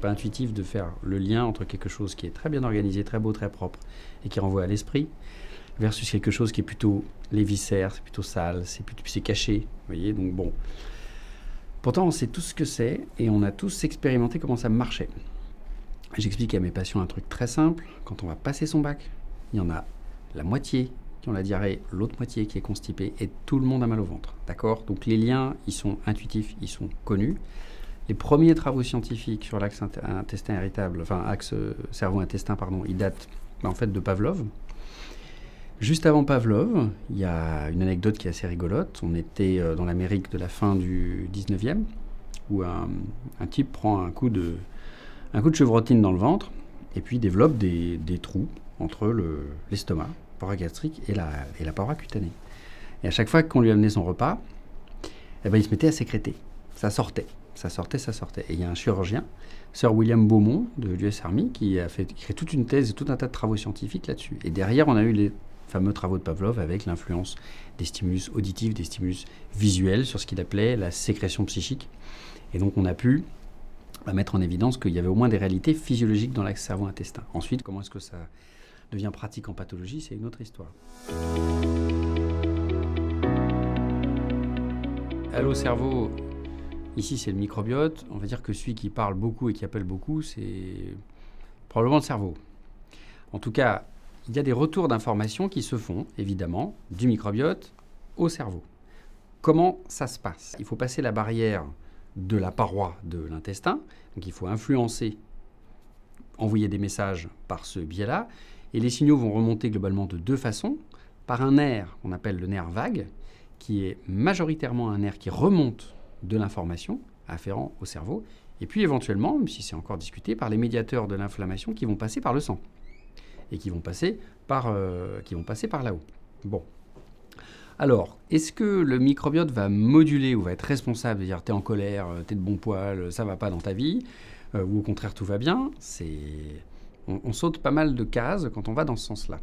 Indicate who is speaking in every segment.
Speaker 1: pas intuitif de faire le lien entre quelque chose qui est très bien organisé, très beau, très propre, et qui renvoie à l'esprit, versus quelque chose qui est plutôt les viscères, c'est plutôt sale, c'est caché, vous voyez, donc bon. Pourtant, on sait tout ce que c'est, et on a tous expérimenté comment ça marchait. J'explique à mes patients un truc très simple, quand on va passer son bac, il y en a la moitié qui ont la diarrhée, l'autre moitié qui est constipée, et tout le monde a mal au ventre, d'accord? Donc les liens, ils sont intuitifs, ils sont connus. Les premiers travaux scientifiques sur l'axe intestin irritable, enfin axe cerveau-intestin, pardon, ils datent en fait de Pavlov. Juste avant Pavlov, il y a une anecdote qui est assez rigolote. On était dans l'Amérique de la fin du 19e, où un type prend un coup de chevrotine dans le ventre, et puis développe des trous entre l'estomac, la paroi gastrique et la paroi cutanée. Et à chaque fois qu'on lui amenait son repas, eh ben, il se mettait à sécréter. Ça sortait. Et il y a un chirurgien, Sir William Beaumont de l'US Army, qui a écrit toute une thèse et tout un tas de travaux scientifiques là-dessus. Et derrière, on a eu les fameux travaux de Pavlov avec l'influence des stimulus auditifs, des stimulus visuels sur ce qu'il appelait la sécrétion psychique. Et donc, on a pu mettre en évidence qu'il y avait au moins des réalités physiologiques dans l'axe cerveau-intestin. Ensuite, comment est-ce que ça devient pratique en pathologie, c'est une autre histoire. Allô cerveau, ici c'est le microbiote. On va dire que celui qui parle beaucoup et qui appelle beaucoup, c'est probablement le cerveau. En tout cas, il y a des retours d'informations qui se font, évidemment, du microbiote au cerveau. Comment ça se passe? Il faut passer la barrière de la paroi de l'intestin, donc il faut influencer, envoyer des messages par ce biais-là, et les signaux vont remonter globalement de deux façons, par un nerf qu'on appelle le nerf vague, qui est majoritairement un nerf qui remonte de l'information afférent au cerveau, et puis éventuellement, même si c'est encore discuté, par les médiateurs de l'inflammation qui vont passer par le sang, et qui vont passer par là-haut. Bon. Alors, est-ce que le microbiote va moduler ou va être responsable de dire t'es en colère, t'es de bon poil, ça va pas dans ta vie, ou au contraire tout va bien? On saute pas mal de cases quand on va dans ce sens-là.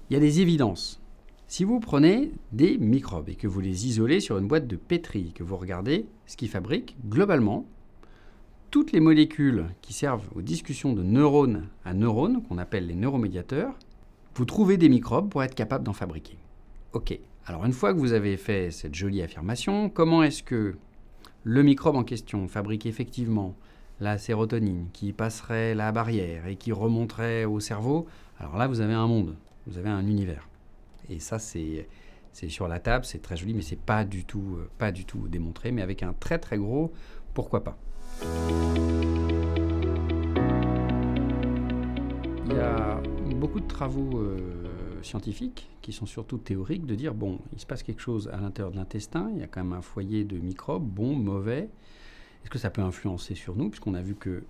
Speaker 1: Il y a des évidences. Si vous prenez des microbes et que vous les isolez sur une boîte de pétri, que vous regardez ce qu'ils fabriquent, globalement, toutes les molécules qui servent aux discussions de neurone à neurone, qu'on appelle les neuromédiateurs, vous trouvez des microbes pour être capable d'en fabriquer. Ok, alors une fois que vous avez fait cette jolie affirmation, comment est-ce que le microbe en question fabrique effectivement la sérotonine qui passerait la barrière et qui remonterait au cerveau? Alors là, vous avez un monde, vous avez un univers. Et ça, c'est sur la table, c'est très joli, mais c'est pas du tout démontré, mais avec un très très gros pourquoi pas. Il y a beaucoup de travaux scientifiques qui sont surtout théoriques de dire bon, il se passe quelque chose à l'intérieur de l'intestin, il y a quand même un foyer de microbes, bon, mauvais. Est-ce que ça peut influencer sur nous? Puisqu'on a vu que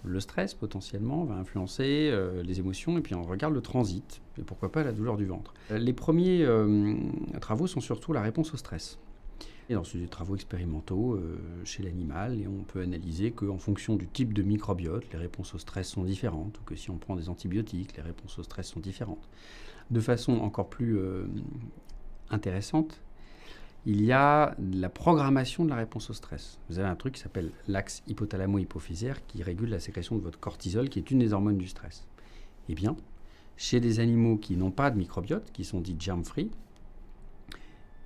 Speaker 1: le stress, potentiellement, va influencer les émotions, et puis on regarde le transit, et pourquoi pas la douleur du ventre. Les premiers travaux sont surtout la réponse au stress. Et dans des travaux expérimentaux chez l'animal, et on peut analyser qu'en fonction du type de microbiote, les réponses au stress sont différentes, ou que si on prend des antibiotiques, les réponses au stress sont différentes. De façon encore plus intéressante, il y a la programmation de la réponse au stress. Vous avez un truc qui s'appelle l'axe hypothalamo-hypophysaire qui régule la sécrétion de votre cortisol, qui est une des hormones du stress. Eh bien, chez des animaux qui n'ont pas de microbiote, qui sont dits germ-free,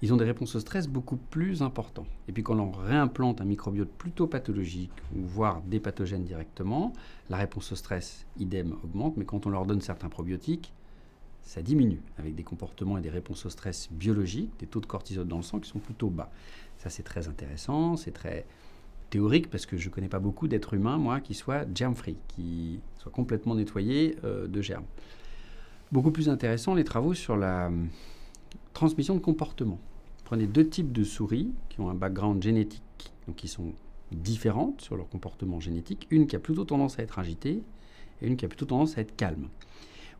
Speaker 1: ils ont des réponses au stress beaucoup plus importantes. Et puis quand on réimplante un microbiote plutôt pathologique, ou voire des pathogènes directement, la réponse au stress, idem, augmente, mais quand on leur donne certains probiotiques, ça diminue, avec des comportements et des réponses au stress biologiques, des taux de cortisol dans le sang qui sont plutôt bas. Ça, c'est très intéressant, c'est très théorique, parce que je ne connais pas beaucoup d'êtres humains, moi, qui soient germ-free, qui soient complètement nettoyés de germes. Beaucoup plus intéressant, les travaux sur la transmission de comportement. Prenez deux types de souris qui ont un background génétique, donc qui sont différentes sur leur comportement génétique, une qui a plutôt tendance à être agitée et une qui a plutôt tendance à être calme.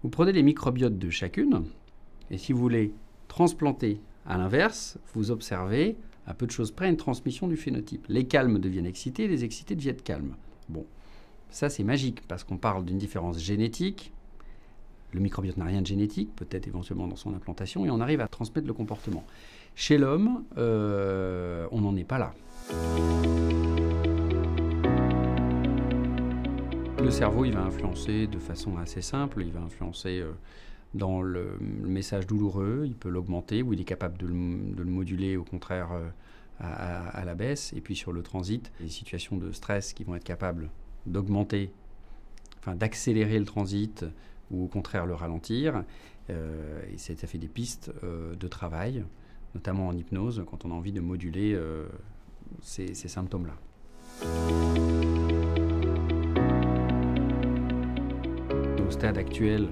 Speaker 1: Vous prenez les microbiotes de chacune, et si vous voulez transplanter à l'inverse, vous observez, à peu de choses près, une transmission du phénotype. Les calmes deviennent excités, les excités deviennent calmes. Bon, ça c'est magique, parce qu'on parle d'une différence génétique. Le microbiote n'a rien de génétique, peut-être éventuellement dans son implantation, et on arrive à transmettre le comportement. Chez l'homme, on n'en est pas là. Le cerveau, il va influencer de façon assez simple. Il va influencer dans le message douloureux, il peut l'augmenter ou il est capable de le moduler au contraire à la baisse. Et puis sur le transit, les situations de stress qui vont être capables d'augmenter, enfin d'accélérer le transit ou au contraire le ralentir. Et ça fait des pistes de travail, notamment en hypnose, quand on a envie de moduler ces symptômes-là. Au stade actuel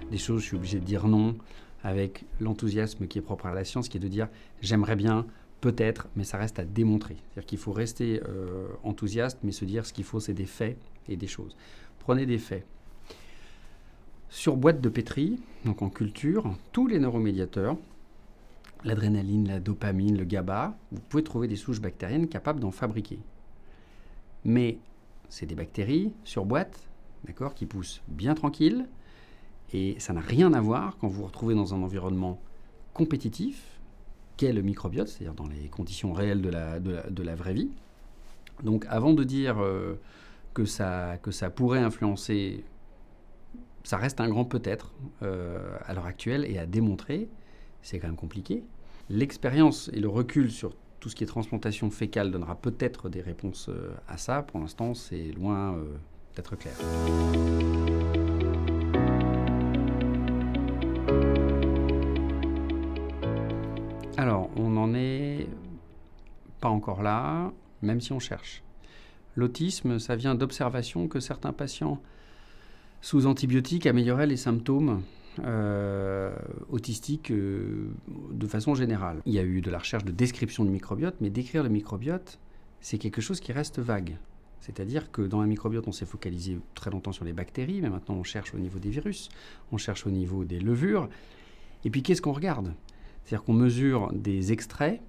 Speaker 1: des choses, je suis obligé de dire non avec l'enthousiasme qui est propre à la science, qui est de dire j'aimerais bien, peut-être, mais ça reste à démontrer. C'est-à-dire qu'il faut rester enthousiaste, mais se dire ce qu'il faut, c'est des faits et des choses. Prenez des faits. Sur boîte de pétri, donc en culture, tous les neuromédiateurs, l'adrénaline, la dopamine, le GABA, vous pouvez trouver des souches bactériennes capables d'en fabriquer. Mais c'est des bactéries sur boîte, d'accord, qui poussent bien tranquilles, et ça n'a rien à voir quand vous vous retrouvez dans un environnement compétitif, qu'est le microbiote, c'est-à-dire dans les conditions réelles de la vraie vie. Donc avant de dire que ça pourrait influencer, ça reste un grand peut-être à l'heure actuelle, et à démontrer, c'est quand même compliqué. L'expérience et le recul sur tout ce qui est transplantation fécale donnera peut-être des réponses à ça. Pour l'instant, c'est loin d'être clair. Alors, on n'en est pas encore là, même si on cherche. L'autisme, ça vient d'observations que certains patients sous antibiotiques amélioraient les symptômes autistiques de façon générale. Il y a eu de la recherche de description du microbiote, mais décrire le microbiote, c'est quelque chose qui reste vague. C'est-à-dire que dans un microbiote, on s'est focalisé très longtemps sur les bactéries, mais maintenant on cherche au niveau des virus, on cherche au niveau des levures. Et puis qu'est-ce qu'on regarde ? C'est-à-dire qu'on mesure des extraits.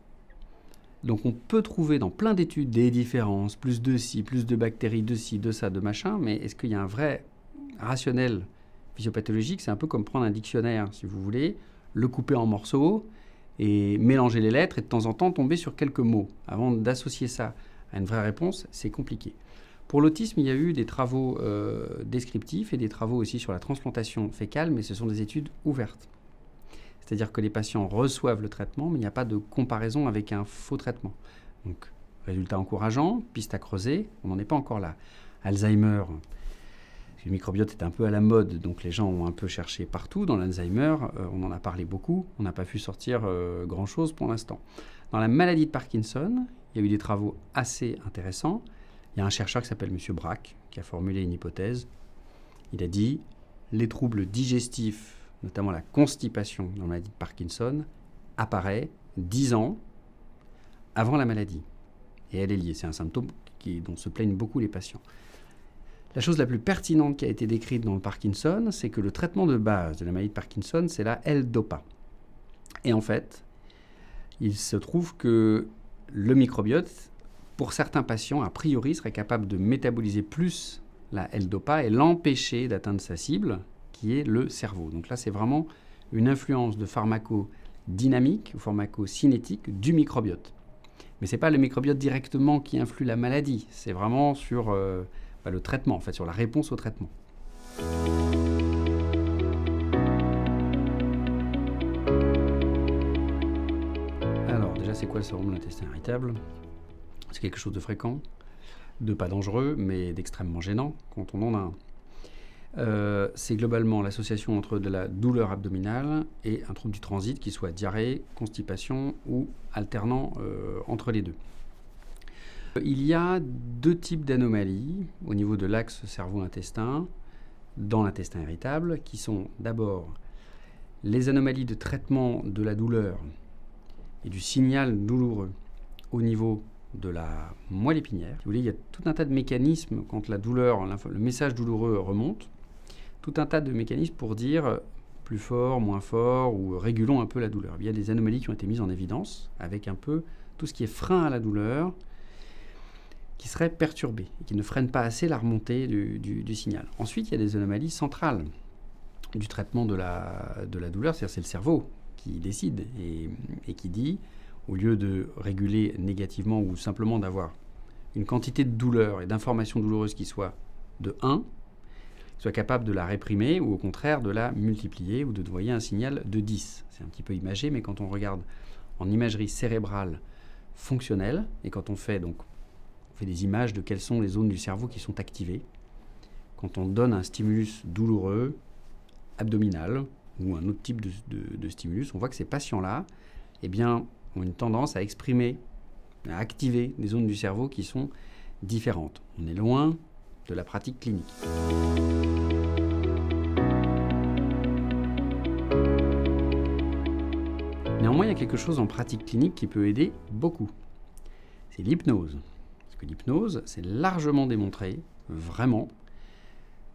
Speaker 1: Donc on peut trouver dans plein d'études des différences, plus de ci, plus de bactéries, de ci, de ça, de machin, mais est-ce qu'il y a un vrai rationnel physiopathologique? C'est un peu comme prendre un dictionnaire, si vous voulez, le couper en morceaux et mélanger les lettres et de temps en temps tomber sur quelques mots. Avant d'associer ça à une vraie réponse, c'est compliqué. Pour l'autisme, il y a eu des travaux descriptifs et des travaux aussi sur la transplantation fécale, mais ce sont des études ouvertes. C'est-à-dire que les patients reçoivent le traitement, mais il n'y a pas de comparaison avec un faux traitement. Donc, résultat encourageant, piste à creuser, on n'en est pas encore là. Alzheimer, le microbiote est un peu à la mode, donc les gens ont un peu cherché partout. Dans l'Alzheimer, on en a parlé beaucoup, on n'a pas pu sortir grand-chose pour l'instant. Dans la maladie de Parkinson, il y a eu des travaux assez intéressants. Il y a un chercheur qui s'appelle M. Braque, qui a formulé une hypothèse. Il a dit « Les troubles digestifs, notamment la constipation dans la maladie de Parkinson, apparaît 10 ans avant la maladie. » Et elle est liée. C'est un symptôme dont se plaignent beaucoup les patients. La chose la plus pertinente qui a été décrite dans le Parkinson, c'est que le traitement de base de la maladie de Parkinson, c'est la L-Dopa. Et en fait, il se trouve que le microbiote, pour certains patients, a priori, serait capable de métaboliser plus la L-Dopa et l'empêcher d'atteindre sa cible, qui est le cerveau. Donc là, c'est vraiment une influence de pharmacodynamique ou pharmacocinétique du microbiote. Mais ce n'est pas le microbiote directement qui influe la maladie, c'est vraiment sur le traitement, en fait, sur la réponse au traitement. Alors, déjà, c'est quoi le syndrome de l'intestin irritable? C'est quelque chose de fréquent, de pas dangereux, mais d'extrêmement gênant quand on en a un. C'est globalement l'association entre de la douleur abdominale et un trouble du transit, qui soit diarrhée, constipation ou alternant entre les deux. Il y a deux types d'anomalies au niveau de l'axe cerveau-intestin dans l'intestin irritable, qui sont d'abord les anomalies de traitement de la douleur et du signal douloureux au niveau de la moelle épinière. Si vous voulez, il y a tout un tas de mécanismes quand la douleur, le message douloureux remonte, tout un tas de mécanismes pour dire plus fort, moins fort ou régulons un peu la douleur. Il y a des anomalies qui ont été mises en évidence avec un peu tout ce qui est frein à la douleur qui serait perturbé et qui ne freine pas assez la remontée du signal. Ensuite, il y a des anomalies centrales du traitement de la douleur, c'est-à-dire c'est le cerveau qui décide et qui dit, au lieu de réguler négativement ou simplement d'avoir une quantité de douleur et d'informations douloureuses qui soit de 1, soit capable de la réprimer ou au contraire de la multiplier ou de envoyer un signal de 10. C'est un petit peu imagé, mais quand on regarde en imagerie cérébrale fonctionnelle, et quand on fait des images de quelles sont les zones du cerveau qui sont activées, quand on donne un stimulus douloureux, abdominal, ou un autre type de stimulus, on voit que ces patients-là ont une tendance à exprimer, à activer des zones du cerveau qui sont différentes. On est loin de la pratique clinique. Néanmoins, il y a quelque chose en pratique clinique qui peut aider beaucoup. C'est l'hypnose. Parce que l'hypnose, c'est largement démontré, vraiment,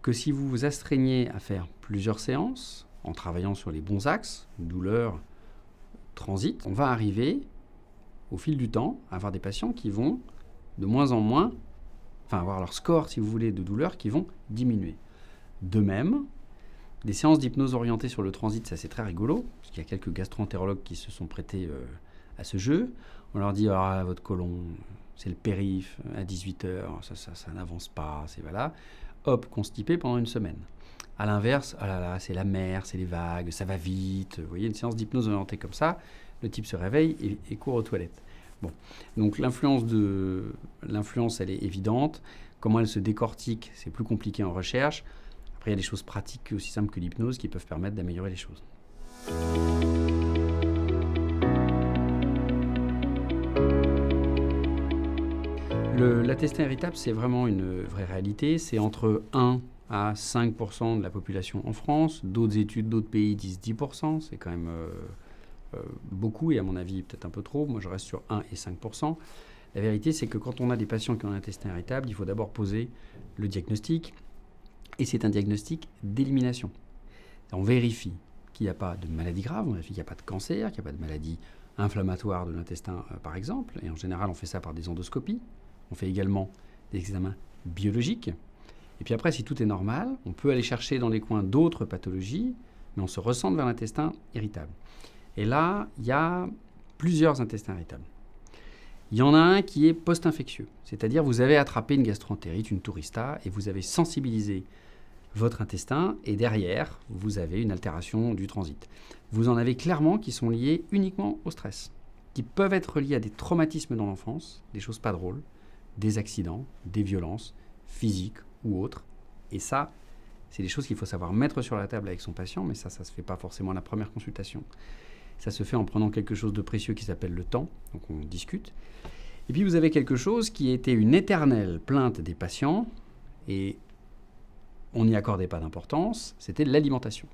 Speaker 1: que si vous vous astreignez à faire plusieurs séances, en travaillant sur les bons axes, douleur, transit, on va arriver, au fil du temps, à avoir des patients qui vont de moins en moins, avoir leur score, si vous voulez, de douleur qui vont diminuer. De même, des séances d'hypnose orientées sur le transit, ça c'est très rigolo, parce qu'il y a quelques gastro-entérologues qui se sont prêtés à ce jeu. On leur dit, votre côlon, c'est le périph, à 18h, ça n'avance pas, c'est voilà. Hop, constipé pendant une semaine. À l'inverse, c'est la mer, c'est les vagues, ça va vite. Vous voyez, une séance d'hypnose orientée comme ça, le type se réveille et court aux toilettes. Bon, donc l'influence, elle est évidente. Comment elle se décortique, c'est plus compliqué en recherche. Après, il y a des choses pratiques aussi simples que l'hypnose qui peuvent permettre d'améliorer les choses. L'intestin irritable, c'est vraiment une vraie réalité. C'est entre 1 à 5% de la population en France. D'autres études, d'autres pays disent 10%. C'est quand même beaucoup et à mon avis peut-être un peu trop. Moi, je reste sur 1 et 5%. La vérité, c'est que quand on a des patients qui ont un intestin irritable, il faut d'abord poser le diagnostic. Et c'est un diagnostic d'élimination. On vérifie qu'il n'y a pas de maladie grave, on vérifie qu'il n'y a pas de cancer, qu'il n'y a pas de maladie inflammatoire de l'intestin, par exemple. Et en général, on fait ça par des endoscopies. On fait également des examens biologiques. Et puis après, si tout est normal, on peut aller chercher dans les coins d'autres pathologies, mais on se recentre vers l'intestin irritable. Et là, il y a plusieurs intestins irritables. Il y en a un qui est post-infectieux, c'est-à-dire vous avez attrapé une gastroentérite, une tourista, et vous avez sensibilisé votre intestin, et derrière, vous avez une altération du transit. Vous en avez clairement qui sont liés uniquement au stress, qui peuvent être liés à des traumatismes dans l'enfance, des choses pas drôles, des accidents, des violences physiques ou autres. Et ça, c'est des choses qu'il faut savoir mettre sur la table avec son patient, mais ça ne se fait pas forcément à la première consultation. Ça se fait en prenant quelque chose de précieux qui s'appelle le temps, donc on discute. Et puis vous avez quelque chose qui était une éternelle plainte des patients, et on n'y accordait pas d'importance, c'était l'alimentation.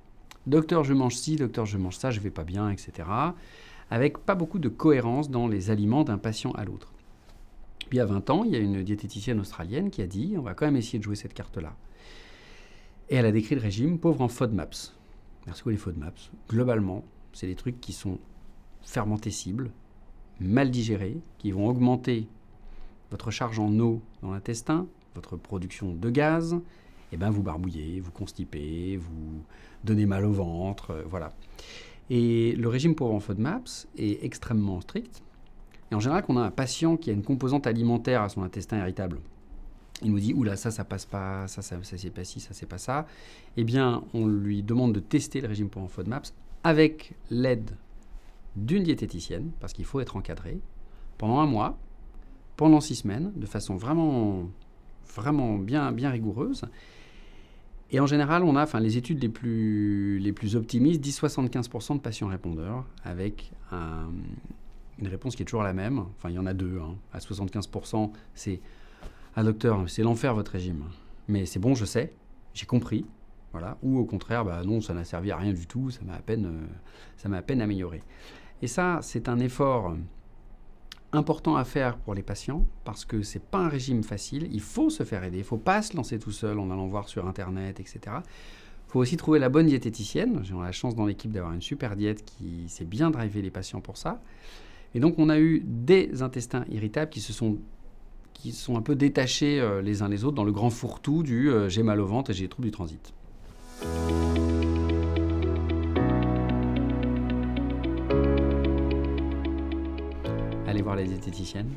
Speaker 1: Docteur, je mange ci, docteur, je mange ça, je vais pas bien, etc. Avec pas beaucoup de cohérence dans les aliments d'un patient à l'autre. Puis à 20 ans, il y a une diététicienne australienne qui a dit, on va quand même essayer de jouer cette carte-là. Et elle a décrit le régime pauvre en FODMAPs. Merci les FODMAPs. Globalement, c'est des trucs qui sont fermentescibles, mal digérés, qui vont augmenter votre charge en eau dans l'intestin, votre production de gaz, et ben vous barbouillez, vous constipez, vous donnez mal au ventre, voilà. Et le régime pauvre en FODMAPs est extrêmement strict. Et en général, quand on a un patient qui a une composante alimentaire à son intestin irritable, il nous dit « Oula, ça passe pas, ça c'est pas ci, ça c'est pas ça », eh bien, on lui demande de tester le régime pauvre en FODMAPs avec l'aide d'une diététicienne, parce qu'il faut être encadré, pendant 1 mois, pendant 6 semaines, de façon vraiment bien rigoureuse. Et en général, on a, les études les plus optimistes disent 75% de patients répondeurs, avec une réponse qui est toujours la même. Enfin, il y en a deux. À 75%, c'est « Ah docteur, c'est l'enfer votre régime. Mais c'est bon, je sais, j'ai compris. » Voilà. Ou au contraire, non, ça n'a servi à rien du tout, ça m'a à peine amélioré. Et ça, c'est un effort important à faire pour les patients, parce que ce n'est pas un régime facile, il faut se faire aider, il ne faut pas se lancer tout seul en allant voir sur Internet, etc. Il faut aussi trouver la bonne diététicienne. J'ai la chance dans l'équipe d'avoir une super diète qui sait bien driver les patients pour ça. Et donc, on a eu des intestins irritables qui sont un peu détachés les uns les autres dans le grand fourre-tout du j'ai mal au ventre et j'ai des troubles du transit. Allez voir les diététiciennes,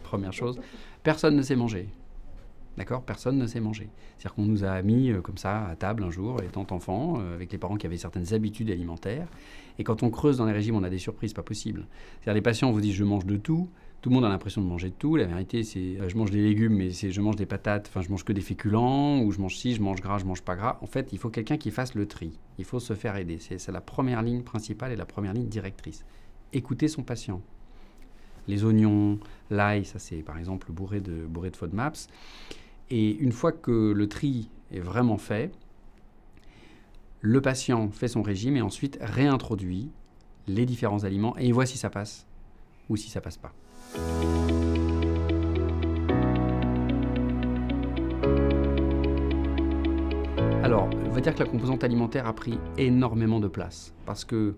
Speaker 1: première chose. Personne ne sait manger. D'accord? Personne ne sait manger. C'est-à-dire qu'on nous a mis comme ça à table un jour, étant enfant, avec les parents qui avaient certaines habitudes alimentaires. Et quand on creuse dans les régimes, on a des surprises pas possibles. C'est-à-dire les patients vous disent je mange de tout. Tout le monde a l'impression de manger de tout. La vérité, c'est je mange des légumes, mais je mange des patates, enfin je mange que des féculents, ou je mange ci, je mange gras, je mange pas gras. En fait, il faut quelqu'un qui fasse le tri. Il faut se faire aider. C'est la première ligne principale et la première ligne directrice. Écouter son patient. Les oignons, l'ail, ça c'est par exemple bourré de FODMAPs. Et une fois que le tri est vraiment fait, le patient fait son régime et ensuite réintroduit les différents aliments et il voit si ça passe ou si ça passe pas. Alors, on va dire que la composante alimentaire a pris énormément de place parce que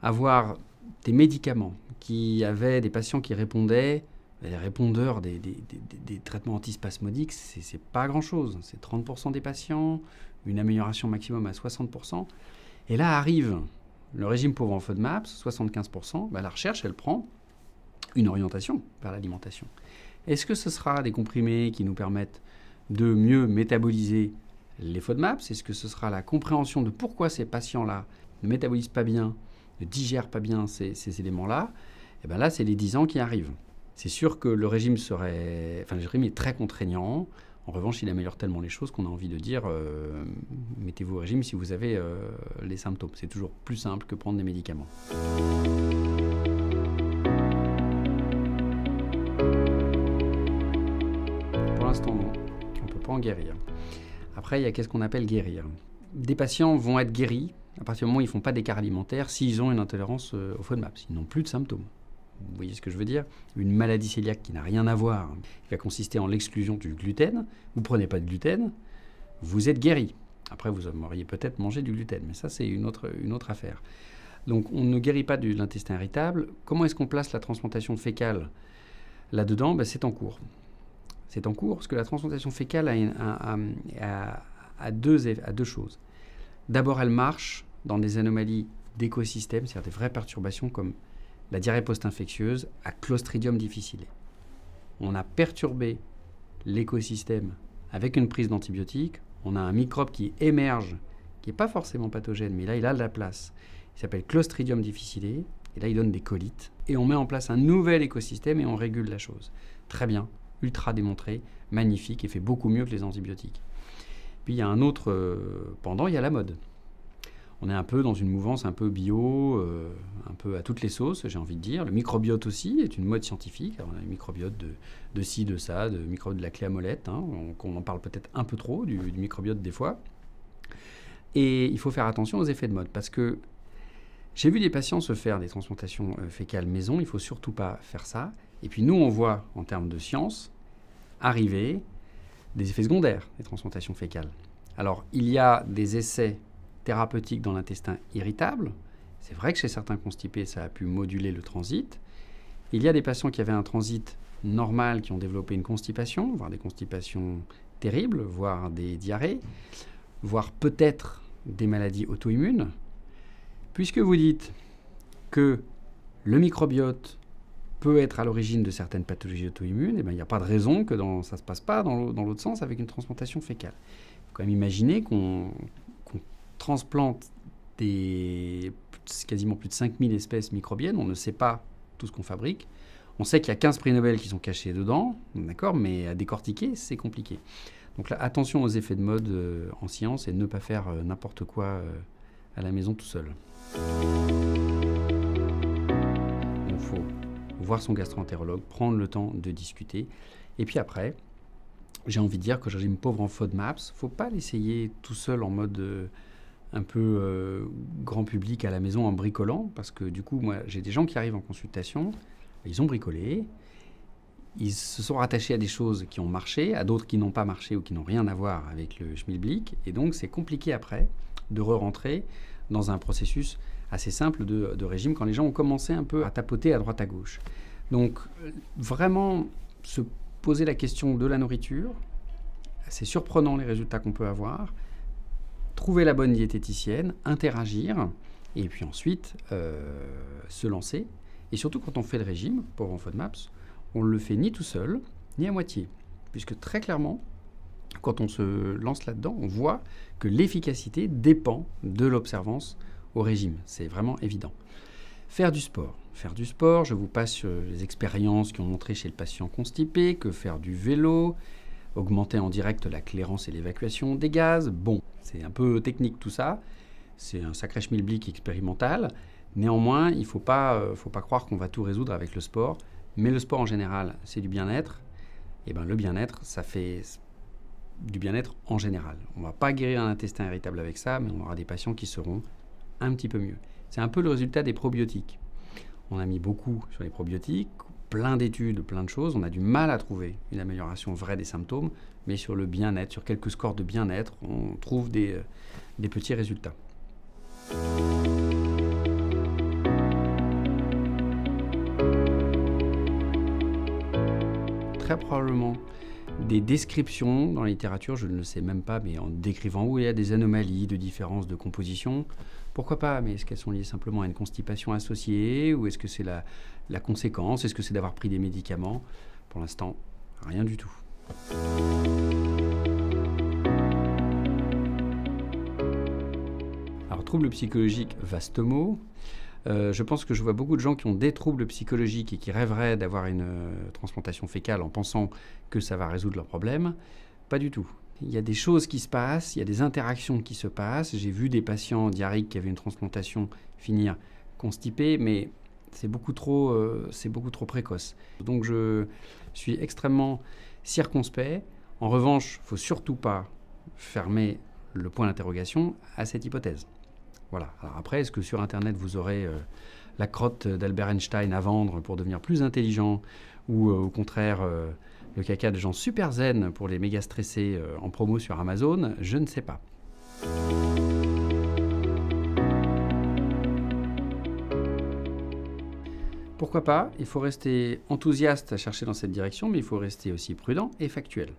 Speaker 1: avoir des médicaments qui avaient des patients qui répondaient, les répondeurs des traitements antispasmodiques, c'est pas grand-chose. C'est 30% des patients, une amélioration maximum à 60%. Et là arrive le régime pauvre en FODMAPs, 75%. La recherche, elle prend une orientation vers l'alimentation. Est-ce que ce sera des comprimés qui nous permettent de mieux métaboliser les FODMAPs? Est-ce que ce sera la compréhension de pourquoi ces patients-là ne métabolisent pas bien, ne digèrent pas bien ces éléments-là? Et bien là, c'est les 10 ans qui arrivent. C'est sûr que le régime est très contraignant. En revanche, il améliore tellement les choses qu'on a envie de dire mettez-vous au régime si vous avez les symptômes. C'est toujours plus simple que prendre des médicaments. Pour l'instant, non. On ne peut pas en guérir. Après, il y a qu'est-ce qu'on appelle guérir. Des patients vont être guéris à partir du moment où ils ne font pas d'écart alimentaire s'ils ont une intolérance au FODMAPs. Ils n'ont plus de symptômes. Vous voyez ce que je veux dire? Une maladie cœliaque qui n'a rien à voir, qui va consister en l'exclusion du gluten. Vous ne prenez pas de gluten, vous êtes guéri. Après, vous auriez peut-être mangé du gluten, mais ça, c'est une autre affaire. Donc, on ne guérit pas de l'intestin irritable. Comment est-ce qu'on place la transplantation fécale là-dedans? C'est en cours. C'est en cours parce que la transplantation fécale a deux choses. D'abord, elle marche dans des anomalies d'écosystème, c'est-à-dire des vraies perturbations comme la diarrhée post-infectieuse à Clostridium difficile. On a perturbé l'écosystème avec une prise d'antibiotiques. On a un microbe qui émerge, qui n'est pas forcément pathogène, mais là, il a de la place. Il s'appelle Clostridium difficile, et là, il donne des colites. Et on met en place un nouvel écosystème et on régule la chose. Très bien, ultra démontré, magnifique et fait beaucoup mieux que les antibiotiques. Puis, il y a un autre pendant, il y a la mode. On est un peu dans une mouvance un peu bio, un peu à toutes les sauces, j'ai envie de dire. Le microbiote aussi est une mode scientifique. Alors, on a le microbiote de ci, de ça, de microbiote de la clé à molette. On en parle peut-être un peu trop du microbiote des fois. Et il faut faire attention aux effets de mode parce que j'ai vu des patients se faire des transplantations fécales maison. Il ne faut surtout pas faire ça. Et puis nous, on voit en termes de science arriver des effets secondaires des transplantations fécales. Alors, il y a des essais thérapeutiques dans l'intestin irritable. C'est vrai que chez certains constipés, ça a pu moduler le transit. Il y a des patients qui avaient un transit normal, qui ont développé une constipation, voire des constipations terribles, voire des diarrhées, voire peut-être des maladies auto-immunes. Puisque vous dites que le microbiote peut être à l'origine de certaines pathologies auto-immunes, il n'y a pas de raison que ça ne se passe pas dans l'autre sens avec une transplantation fécale. Il faut quand même imaginer qu'on transplante quasiment plus de 5000 espèces microbiennes. On ne sait pas tout ce qu'on fabrique. On sait qu'il y a 15 prix Nobel qui sont cachés dedans, d'accord, mais à décortiquer, c'est compliqué. Donc là, attention aux effets de mode en science et ne pas faire n'importe quoi à la maison tout seul. Il faut voir son gastro-entérologue, prendre le temps de discuter. Et puis après, j'ai envie de dire que le régime pauvre en FODMAPs, il ne faut pas l'essayer tout seul en mode un peu grand public à la maison en bricolant, parce que du coup, moi, j'ai des gens qui arrivent en consultation, ils ont bricolé, ils se sont rattachés à des choses qui ont marché, à d'autres qui n'ont pas marché ou qui n'ont rien à voir avec le schmilblick, et donc c'est compliqué après de re-rentrer dans un processus assez simple de régime quand les gens ont commencé un peu à tapoter à droite à gauche. Donc vraiment se poser la question de la nourriture, c'est surprenant les résultats qu'on peut avoir, trouver la bonne diététicienne, interagir, et puis ensuite se lancer. Et surtout quand on fait le régime, pauvre en FODMAPs, on ne le fait ni tout seul, ni à moitié. Puisque très clairement, quand on se lance là-dedans, on voit que l'efficacité dépend de l'observance au régime. C'est vraiment évident. Faire du sport. Faire du sport, je vous passe sur les expériences qui ont montré chez le patient constipé que faire du vélo, augmenter en direct la clairance et l'évacuation des gaz. Bon, c'est un peu technique tout ça. C'est un sacré schmilblick expérimental. Néanmoins, il ne faut pas croire qu'on va tout résoudre avec le sport. Mais le sport en général, c'est du bien-être. Et bien le bien-être, ça fait du bien-être en général. On ne va pas guérir un intestin irritable avec ça, mais on aura des patients qui seront un petit peu mieux. C'est un peu le résultat des probiotiques. On a mis beaucoup sur les probiotiques, plein d'études, plein de choses. On a du mal à trouver une amélioration vraie des symptômes, mais sur le bien-être, sur quelques scores de bien-être, on trouve des petits résultats. Très probablement des descriptions dans la littérature, je ne le sais même pas, mais en décrivant où il y a des anomalies, de différences de composition, pourquoi pas, mais est-ce qu'elles sont liées simplement à une constipation associée, ou est-ce que c'est la conséquence, est-ce que c'est d'avoir pris des médicaments? Pour l'instant, rien du tout. Alors, troubles psychologiques, vaste mot. Je pense que je vois beaucoup de gens qui ont des troubles psychologiques et qui rêveraient d'avoir une transplantation fécale en pensant que ça va résoudre leurs problèmes. Pas du tout. Il y a des choses qui se passent, il y a des interactions qui se passent. J'ai vu des patients diarrhéiques qui avaient une transplantation finir constipés, mais c'est beaucoup trop précoce. Donc je suis extrêmement circonspect. En revanche, il ne faut surtout pas fermer le point d'interrogation à cette hypothèse. Voilà. Alors après, est-ce que sur Internet, vous aurez la crotte d'Albert Einstein à vendre pour devenir plus intelligent ou au contraire le caca de gens super zen pour les méga stressés en promo sur Amazon? Je ne sais pas. Pourquoi pas? Il faut rester enthousiaste à chercher dans cette direction, mais il faut rester aussi prudent et factuel.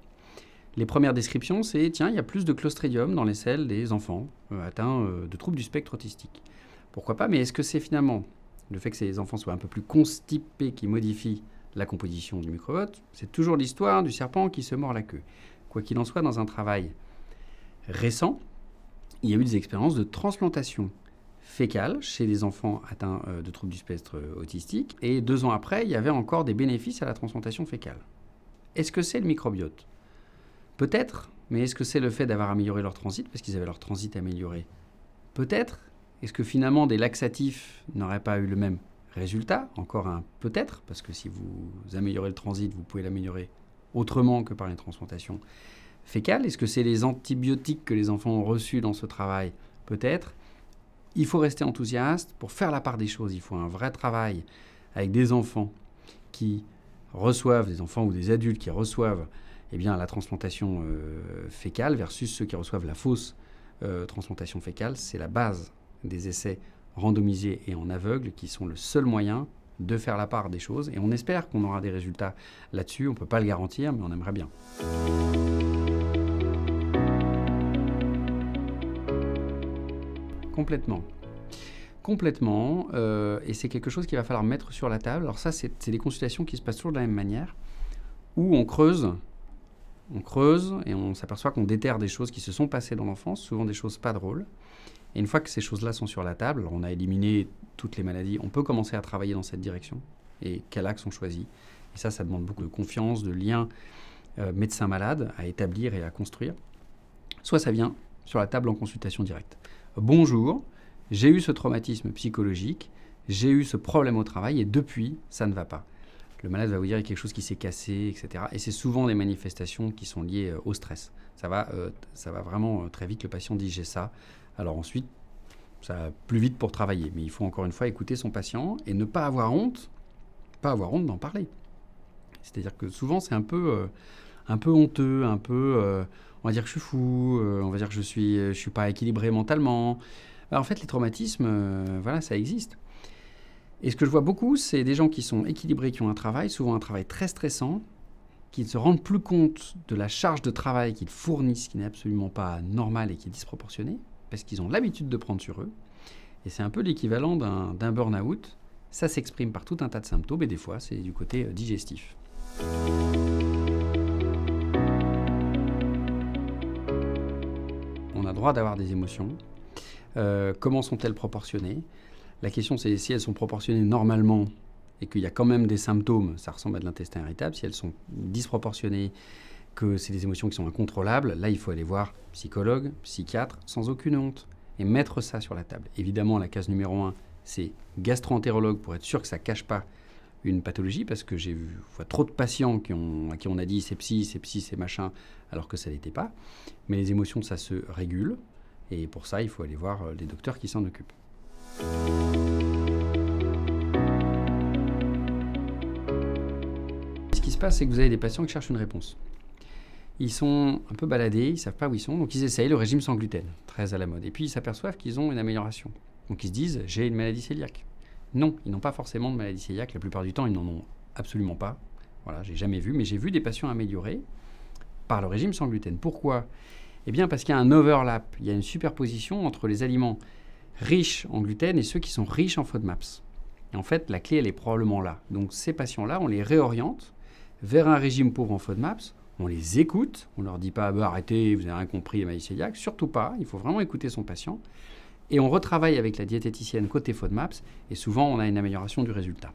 Speaker 1: Les premières descriptions, c'est tiens, il y a plus de Clostridium dans les selles des enfants atteints de troubles du spectre autistique. Pourquoi pas? Mais est-ce que c'est finalement le fait que ces enfants soient un peu plus constipés qui modifie la composition du microbiote? C'est toujours l'histoire du serpent qui se mord la queue. Quoi qu'il en soit, dans un travail récent, il y a eu des expériences de transplantation fécale chez des enfants atteints de troubles du spectre autistique. Et 2 ans après, il y avait encore des bénéfices à la transplantation fécale. Est-ce que c'est le microbiote? Peut-être, mais est-ce que c'est le fait d'avoir amélioré leur transit, parce qu'ils avaient leur transit amélioré? Peut-être. Est-ce que finalement des laxatifs n'auraient pas eu le même résultat? Encore un peut-être, parce que si vous améliorez le transit, vous pouvez l'améliorer autrement que par une transplantation fécale. Est-ce que c'est les antibiotiques que les enfants ont reçus dans ce travail? Peut-être. Il faut rester enthousiaste. Pour faire la part des choses, il faut un vrai travail avec des enfants qui reçoivent, des enfants ou des adultes qui reçoivent la transplantation fécale versus ceux qui reçoivent la fausse transplantation fécale. C'est la base des essais randomisés et en aveugle qui sont le seul moyen de faire la part des choses. Et on espère qu'on aura des résultats là-dessus. On ne peut pas le garantir, mais on aimerait bien. Complètement. Et c'est quelque chose qu'il va falloir mettre sur la table. Alors ça, c'est des consultations qui se passent toujours de la même manière, où on creuse et on s'aperçoit qu'on déterre des choses qui se sont passées dans l'enfance, souvent des choses pas drôles. Et une fois que ces choses-là sont sur la table, alors on a éliminé toutes les maladies, on peut commencer à travailler dans cette direction. Et quel axe on choisit? Et ça demande beaucoup de confiance, de lien médecin-malade à établir et à construire. Soit ça vient sur la table en consultation directe. Bonjour, j'ai eu ce traumatisme psychologique, j'ai eu ce problème au travail et depuis, ça ne va pas. Le malade va vous dire qu'il y a quelque chose qui s'est cassé, etc. Et c'est souvent des manifestations qui sont liées au stress. Ça va vraiment très vite. Le patient dit « j'ai ça ». Alors ensuite, ça va plus vite pour travailler. Mais il faut encore une fois écouter son patient et ne pas avoir honte d'en parler. C'est-à-dire que souvent, c'est un peu honteux, on va dire que je suis fou, on va dire que je suis pas équilibré mentalement. Alors, en fait, les traumatismes, ça existe. Et ce que je vois beaucoup, c'est des gens qui sont équilibrés, qui ont un travail, souvent un travail très stressant, qui ne se rendent plus compte de la charge de travail qu'ils fournissent, qui n'est absolument pas normale et qui est disproportionnée, parce qu'ils ont l'habitude de prendre sur eux. Et c'est un peu l'équivalent d'un burn-out. Ça s'exprime par tout un tas de symptômes, et des fois, c'est du côté digestif. droit d'avoir des émotions. Comment sont-elles proportionnées? La question, c'est si elles sont proportionnées normalement et qu'il y a quand même des symptômes, ça ressemble à de l'intestin irritable. Si elles sont disproportionnées, que c'est des émotions qui sont incontrôlables, là, il faut aller voir psychologue, psychiatre, sans aucune honte, et mettre ça sur la table. Évidemment, la case numéro 1, c'est gastro-entérologue pour être sûr que ça ne cache pas une pathologie, parce que j'ai vu trop de patients à qui on a dit sepsis, c'est machin, alors que ça n'était pas. Mais les émotions, ça se régule, et pour ça, il faut aller voir les docteurs qui s'en occupent. Ce qui se passe, c'est que vous avez des patients qui cherchent une réponse. Ils sont un peu baladés, ils ne savent pas où ils sont, donc ils essayent le régime sans gluten, très à la mode. Et puis ils s'aperçoivent qu'ils ont une amélioration. Donc ils se disent, j'ai une maladie cœliaque. Non, ils n'ont pas forcément de maladie cœliaque. La plupart du temps, ils n'en ont absolument pas. Voilà, j'ai jamais vu, mais j'ai vu des patients améliorés par le régime sans gluten. Pourquoi? Eh bien parce qu'il y a un overlap, il y a une superposition entre les aliments riches en gluten et ceux qui sont riches en FODMAPs. Et en fait, la clé, elle est probablement là. Donc ces patients-là, on les réoriente vers un régime pauvre en FODMAPs. On les écoute, on ne leur dit pas arrêtez, vous n'avez rien compris, maladie cœliaque, surtout pas, il faut vraiment écouter son patient. Et on retravaille avec la diététicienne côté FODMAPs, et souvent on a une amélioration du résultat.